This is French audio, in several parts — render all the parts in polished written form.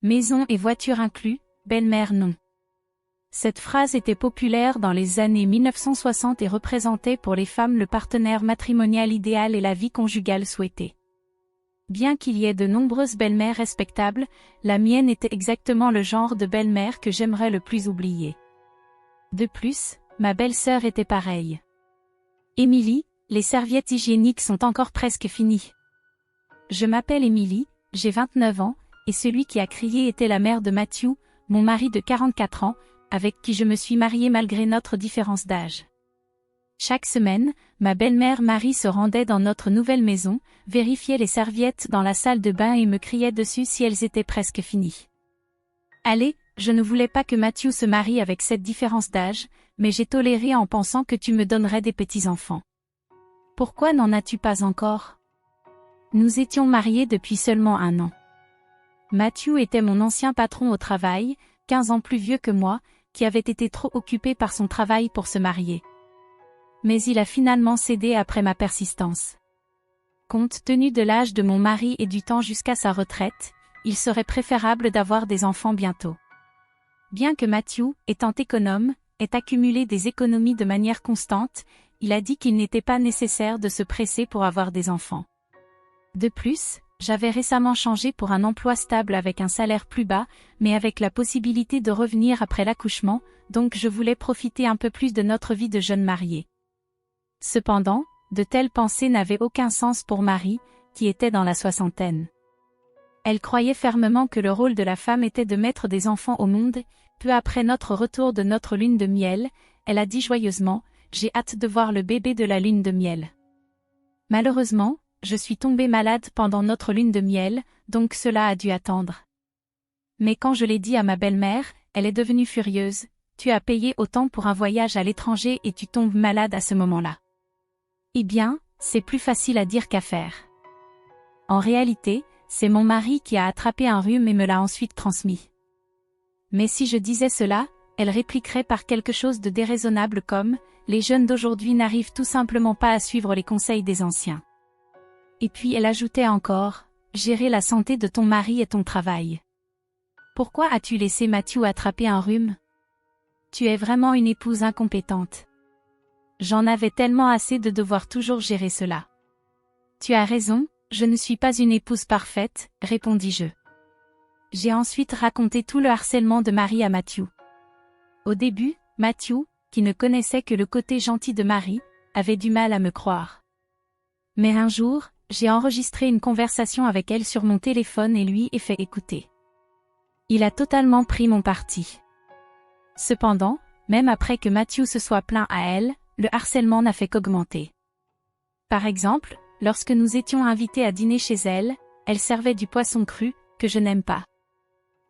Maison et voiture inclus, belle-mère non. Cette phrase était populaire dans les années 1960 et représentait pour les femmes le partenaire matrimonial idéal et la vie conjugale souhaitée. Bien qu'il y ait de nombreuses belles-mères respectables, la mienne était exactement le genre de belle-mère que j'aimerais le plus oublier. De plus, ma belle-sœur était pareille. Émilie, les serviettes hygiéniques sont encore presque finies. Je m'appelle Émilie, j'ai 29 ans, et celui qui a crié était la mère de Matthew, mon mari de 44 ans, avec qui je me suis mariée malgré notre différence d'âge. Chaque semaine, ma belle-mère Marie se rendait dans notre nouvelle maison, vérifiait les serviettes dans la salle de bain et me criait dessus si elles étaient presque finies. Allez, je ne voulais pas que Matthew se marie avec cette différence d'âge, mais j'ai toléré en pensant que tu me donnerais des petits-enfants. Pourquoi n'en as-tu pas encore? Nous étions mariés depuis seulement 1 an. Matthew était mon ancien patron au travail, 15 ans plus vieux que moi, qui avait été trop occupé par son travail pour se marier. Mais il a finalement cédé après ma persistance. Compte tenu de l'âge de mon mari et du temps jusqu'à sa retraite, il serait préférable d'avoir des enfants bientôt. Bien que Matthew, étant économe, ait accumulé des économies de manière constante, il a dit qu'il n'était pas nécessaire de se presser pour avoir des enfants. De plus, j'avais récemment changé pour un emploi stable avec un salaire plus bas, mais avec la possibilité de revenir après l'accouchement, donc je voulais profiter un peu plus de notre vie de jeune mariée. Cependant, de telles pensées n'avaient aucun sens pour Marie, qui était dans la soixantaine. Elle croyait fermement que le rôle de la femme était de mettre des enfants au monde. Peu après notre retour de notre lune de miel, elle a dit joyeusement « J'ai hâte de voir le bébé de la lune de miel ». Malheureusement, je suis tombée malade pendant notre lune de miel, donc cela a dû attendre. Mais quand je l'ai dit à ma belle-mère, elle est devenue furieuse. « Tu as payé autant pour un voyage à l'étranger et tu tombes malade à ce moment-là. » Eh bien, c'est plus facile à dire qu'à faire. En réalité, c'est mon mari qui a attrapé un rhume et me l'a ensuite transmis. Mais si je disais cela, elle répliquerait par quelque chose de déraisonnable comme « Les jeunes d'aujourd'hui n'arrivent tout simplement pas à suivre les conseils des anciens. » Et puis elle ajoutait encore « Gérer la santé de ton mari et ton travail. Pourquoi as-tu laissé Matthew attraper un rhume? Tu es vraiment une épouse incompétente. J'en avais tellement assez de devoir toujours gérer cela. Tu as raison, je ne suis pas une épouse parfaite, répondis-je. J'ai ensuite raconté tout le harcèlement de Marie à Matthew. Au début, Matthew, qui ne connaissait que le côté gentil de Marie, avait du mal à me croire. Mais un jour, j'ai enregistré une conversation avec elle sur mon téléphone et lui ai fait écouter. Il a totalement pris mon parti. Cependant, même après que Matthew se soit plaint à elle, le harcèlement n'a fait qu'augmenter. Par exemple, lorsque nous étions invités à dîner chez elle, elle servait du poisson cru, que je n'aime pas.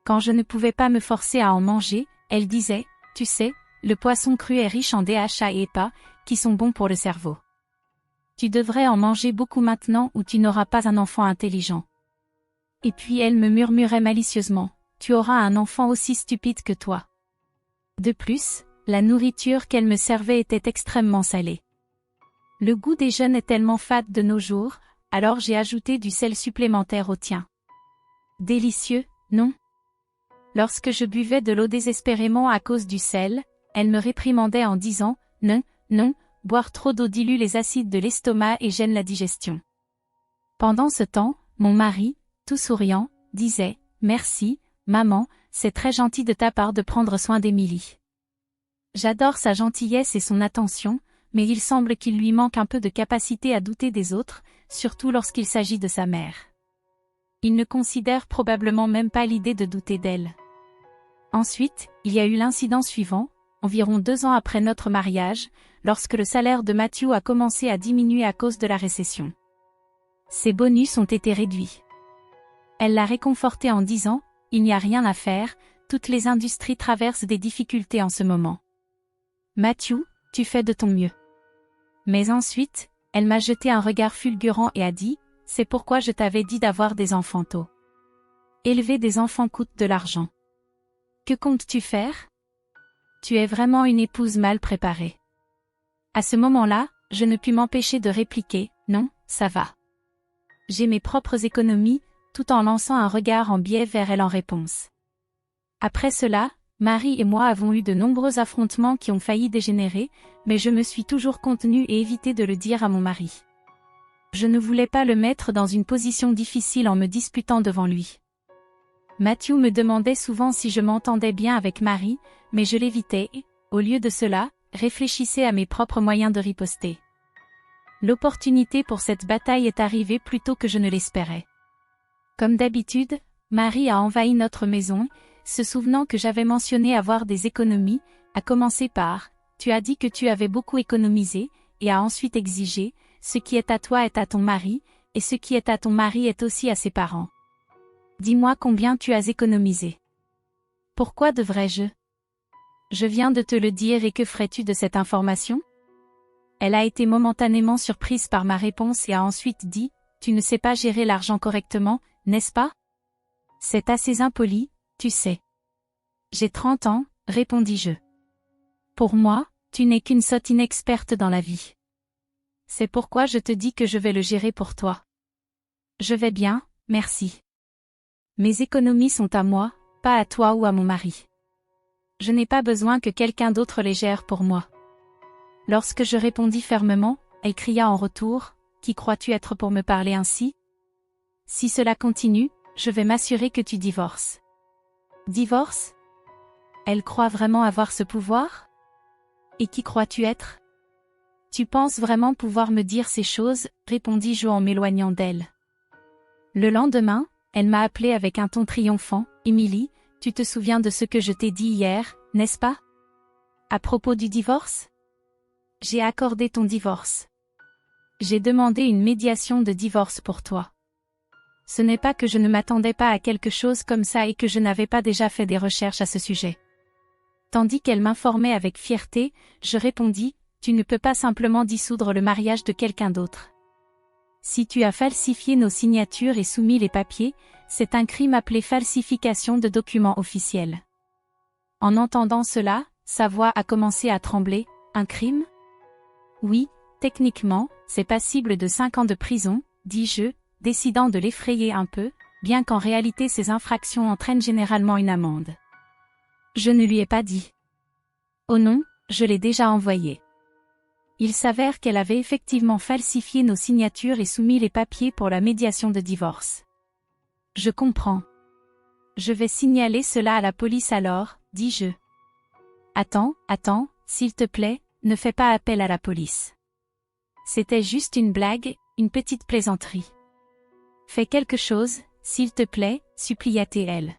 Quand je ne pouvais pas me forcer à en manger, elle disait, « Tu sais, le poisson cru est riche en DHA et EPA, qui sont bons pour le cerveau. Tu devrais en manger beaucoup maintenant ou tu n'auras pas un enfant intelligent. » Et puis elle me murmurait malicieusement, « Tu auras un enfant aussi stupide que toi. » De plus, la nourriture qu'elle me servait était extrêmement salée. Le goût des jeunes est tellement fade de nos jours, alors j'ai ajouté du sel supplémentaire au tien. Délicieux, non? Lorsque je buvais de l'eau désespérément à cause du sel, elle me réprimandait en disant « Non, non, boire trop d'eau dilue les acides de l'estomac et gêne la digestion. » Pendant ce temps, mon mari, tout souriant, disait « Merci, maman, c'est très gentil de ta part de prendre soin d'Émilie. » J'adore sa gentillesse et son attention, mais il semble qu'il lui manque un peu de capacité à douter des autres, surtout lorsqu'il s'agit de sa mère. Il ne considère probablement même pas l'idée de douter d'elle. Ensuite, il y a eu l'incident suivant, environ 2 ans après notre mariage, lorsque le salaire de Matthew a commencé à diminuer à cause de la récession. Ses bonus ont été réduits. Elle l'a réconforté en disant « Il n'y a rien à faire, toutes les industries traversent des difficultés en ce moment. Matthew, tu fais de ton mieux. » Mais ensuite, elle m'a jeté un regard fulgurant et a dit « C'est pourquoi je t'avais dit d'avoir des enfants tôt. Élever des enfants coûte de l'argent. Que comptes-tu faire? Tu es vraiment une épouse mal préparée. » À ce moment-là, je ne pus m'empêcher de répliquer « Non, ça va. J'ai mes propres économies, tout en lançant un regard en biais vers elle en réponse. Après cela, Marie et moi avons eu de nombreux affrontements qui ont failli dégénérer, mais je me suis toujours contenue et évité de le dire à mon mari. Je ne voulais pas le mettre dans une position difficile en me disputant devant lui. Matthew me demandait souvent si je m'entendais bien avec Marie, mais je l'évitais et, au lieu de cela, réfléchissais à mes propres moyens de riposter. L'opportunité pour cette bataille est arrivée plus tôt que je ne l'espérais. Comme d'habitude, Marie a envahi notre maison, se souvenant que j'avais mentionné avoir des économies, à commencer par « Tu as dit que tu avais beaucoup économisé » et a ensuite exigé « Ce qui est à toi est à ton mari, et ce qui est à ton mari est aussi à ses parents. Dis-moi combien tu as économisé. » Pourquoi devrais-je? Je viens de te le dire et que ferais-tu de cette information? Elle a été momentanément surprise par ma réponse et a ensuite dit « Tu ne sais pas gérer l'argent correctement, n'est-ce pas? C'est assez impoli, tu sais. » J'ai 30 ans, répondis-je. Pour moi, tu n'es qu'une sotte inexperte dans la vie. C'est pourquoi je te dis que je vais le gérer pour toi. Je vais bien, merci. Mes économies sont à moi, pas à toi ou à mon mari. Je n'ai pas besoin que quelqu'un d'autre les gère pour moi. Lorsque je répondis fermement, elle cria en retour, « Qui crois-tu être pour me parler ainsi? Si cela continue, je vais m'assurer que tu divorces. » Divorce? Elle croit vraiment avoir ce pouvoir? Et qui crois-tu être? Tu penses vraiment pouvoir me dire ces choses, répondis-je en m'éloignant d'elle. Le lendemain, elle m'a appelé avec un ton triomphant, Emily, tu te souviens de ce que je t'ai dit hier, n'est-ce pas? À propos du divorce? J'ai accordé ton divorce. J'ai demandé une médiation de divorce pour toi. Ce n'est pas que je ne m'attendais pas à quelque chose comme ça et que je n'avais pas déjà fait des recherches à ce sujet. Tandis qu'elle m'informait avec fierté, je répondis, tu ne peux pas simplement dissoudre le mariage de quelqu'un d'autre. Si tu as falsifié nos signatures et soumis les papiers, c'est un crime appelé falsification de documents officiels. En entendant cela, sa voix a commencé à trembler, un crime? Oui, techniquement, c'est passible de 5 ans de prison, dis-je, décidant de l'effrayer un peu, bien qu'en réalité ces infractions entraînent généralement une amende. Je ne lui ai pas dit. Oh non, je l'ai déjà envoyé. Il s'avère qu'elle avait effectivement falsifié nos signatures et soumis les papiers pour la médiation de divorce. Je comprends. Je vais signaler cela à la police alors, dis-je. Attends, s'il te plaît, ne fais pas appel à la police. C'était juste une blague, une petite plaisanterie. Fais quelque chose, s'il te plaît, supplia-t-elle.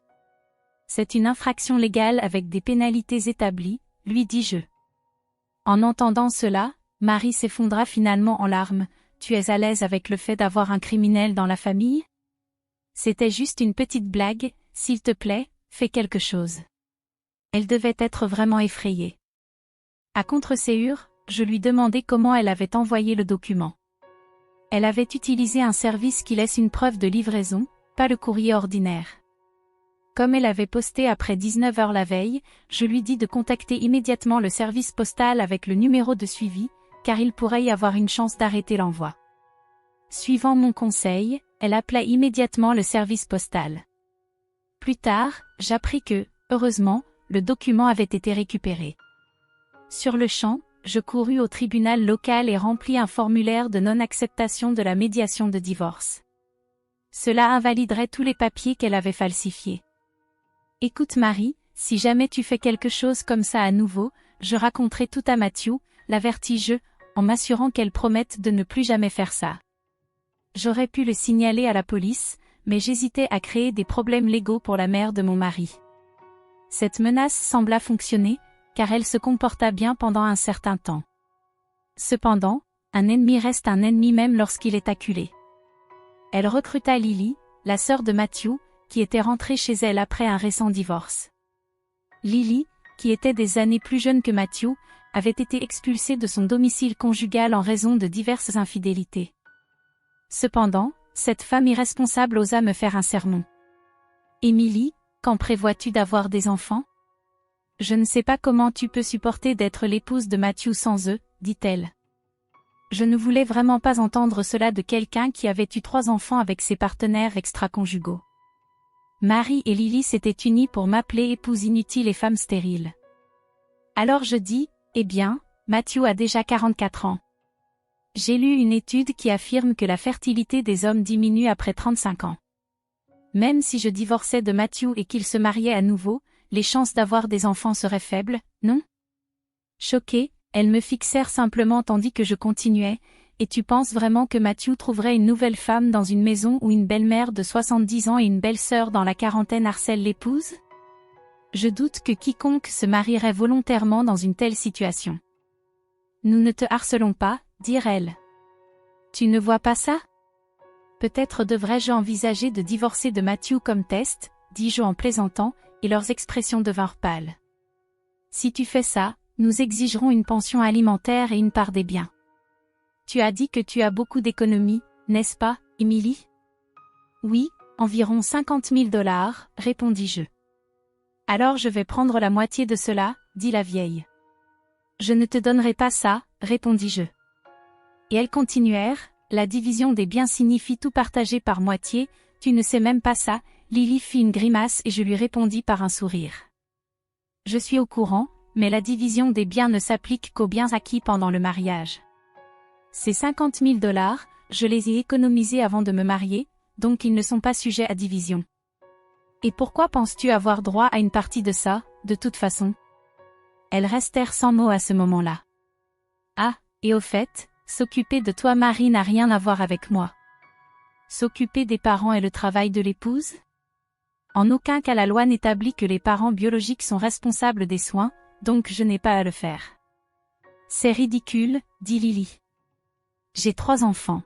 C'est une infraction légale avec des pénalités établies, lui dis-je. En entendant cela, Marie s'effondra finalement en larmes. Tu es à l'aise avec le fait d'avoir un criminel dans la famille? C'était juste une petite blague, s'il te plaît, fais quelque chose. Elle devait être vraiment effrayée. À contre-séure, je lui demandai comment elle avait envoyé le document. Elle avait utilisé un service qui laisse une preuve de livraison, pas le courrier ordinaire. Comme elle avait posté après 19 heures la veille, je lui dis de contacter immédiatement le service postal avec le numéro de suivi, car il pourrait y avoir une chance d'arrêter l'envoi. Suivant mon conseil, elle appela immédiatement le service postal. Plus tard, j'appris que, heureusement, le document avait été récupéré. Sur le champ, je courus au tribunal local et remplis un formulaire de non-acceptation de la médiation de divorce. Cela invaliderait tous les papiers qu'elle avait falsifiés. Écoute Marie, si jamais tu fais quelque chose comme ça à nouveau, je raconterai tout à Matthew, l'avertis-je, en m'assurant qu'elle promette de ne plus jamais faire ça. J'aurais pu le signaler à la police, mais j'hésitais à créer des problèmes légaux pour la mère de mon mari. Cette menace sembla fonctionner, car elle se comporta bien pendant un certain temps. Cependant, un ennemi reste un ennemi même lorsqu'il est acculé. Elle recruta Lily, la sœur de Matthew, qui était rentrée chez elle après un récent divorce. Lily, qui était des années plus jeune que Matthew, avait été expulsée de son domicile conjugal en raison de diverses infidélités. Cependant, cette femme irresponsable osa me faire un sermon. « Emily, quand prévois-tu d'avoir des enfants? Je ne sais pas comment tu peux supporter d'être l'épouse de Matthew sans eux, dit-elle. Je ne voulais vraiment pas entendre cela de quelqu'un qui avait eu 3 enfants avec ses partenaires extra-conjugaux. Marie et Lily s'étaient unies pour m'appeler épouse inutile et femme stérile. Alors je dis, eh bien, Matthew a déjà 44 ans. J'ai lu une étude qui affirme que la fertilité des hommes diminue après 35 ans. Même si je divorçais de Matthew et qu'il se mariait à nouveau, les chances d'avoir des enfants seraient faibles, non? Choquée, elles me fixèrent simplement tandis que je continuais, et tu penses vraiment que Matthew trouverait une nouvelle femme dans une maison où une belle-mère de 70 ans et une belle-sœur dans la quarantaine harcèlent l'épouse? Je doute que quiconque se marierait volontairement dans une telle situation. Nous ne te harcelons pas, dirent-elles. Tu ne vois pas ça? Peut-être devrais-je envisager de divorcer de Matthew comme test, dis-je en plaisantant, et leurs expressions devinrent pâles. Si tu fais ça, nous exigerons une pension alimentaire et une part des biens. Tu as dit que tu as beaucoup d'économies, n'est-ce pas, Emily? Oui, environ 50 000 $, répondis-je. Alors je vais prendre la moitié de cela, dit la vieille. Je ne te donnerai pas ça, répondis-je. Et elles continuèrent, la division des biens signifie tout partager par moitié, tu ne sais même pas ça, Lily fit une grimace et je lui répondis par un sourire. Je suis au courant, mais la division des biens ne s'applique qu'aux biens acquis pendant le mariage. Ces 50 000 $, je les ai économisés avant de me marier, donc ils ne sont pas sujets à division. Et pourquoi penses-tu avoir droit à une partie de ça, de toute façon? Elles restèrent sans mots à ce moment-là. Ah, et au fait, s'occuper de toi Marie n'a rien à voir avec moi. S'occuper des parents est le travail de l'épouse? En aucun cas la loi n'établit que les parents biologiques sont responsables des soins, donc je n'ai pas à le faire. C'est ridicule, dit Lily. J'ai 3 enfants.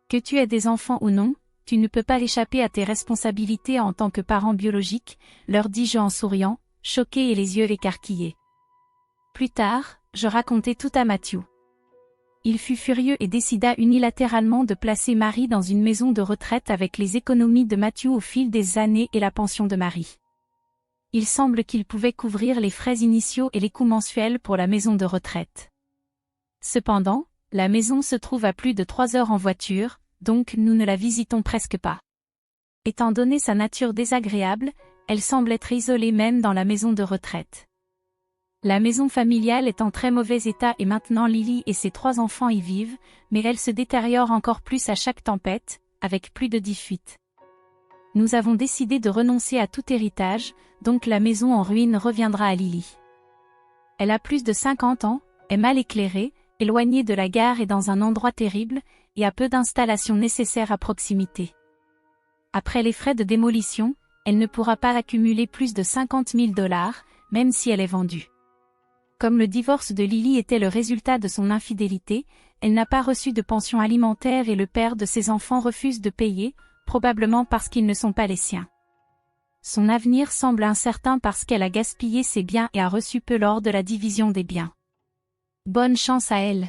Que tu aies des enfants ou non, tu ne peux pas échapper à tes responsabilités en tant que parent biologique, leur dis-je en souriant, choqué et les yeux écarquillés. Plus tard, je racontai tout à Matthew. Il fut furieux et décida unilatéralement de placer Marie dans une maison de retraite avec les économies de Matthew au fil des années et la pension de Marie. Il semble qu'il pouvait couvrir les frais initiaux et les coûts mensuels pour la maison de retraite. Cependant, la maison se trouve à plus de 3 heures en voiture, donc nous ne la visitons presque pas. Étant donné sa nature désagréable, elle semble être isolée même dans la maison de retraite. La maison familiale est en très mauvais état et maintenant Lily et ses 3 enfants y vivent, mais elle se détériore encore plus à chaque tempête, avec plus de 10 fuites. Nous avons décidé de renoncer à tout héritage, donc la maison en ruine reviendra à Lily. Elle a plus de 50 ans, est mal éclairée, éloignée de la gare et dans un endroit terrible, et a peu d'installations nécessaires à proximité. Après les frais de démolition, elle ne pourra pas accumuler plus de 50 000 $, même si elle est vendue. Comme le divorce de Lily était le résultat de son infidélité, elle n'a pas reçu de pension alimentaire et le père de ses enfants refuse de payer, probablement parce qu'ils ne sont pas les siens. Son avenir semble incertain parce qu'elle a gaspillé ses biens et a reçu peu lors de la division des biens. Bonne chance à elle.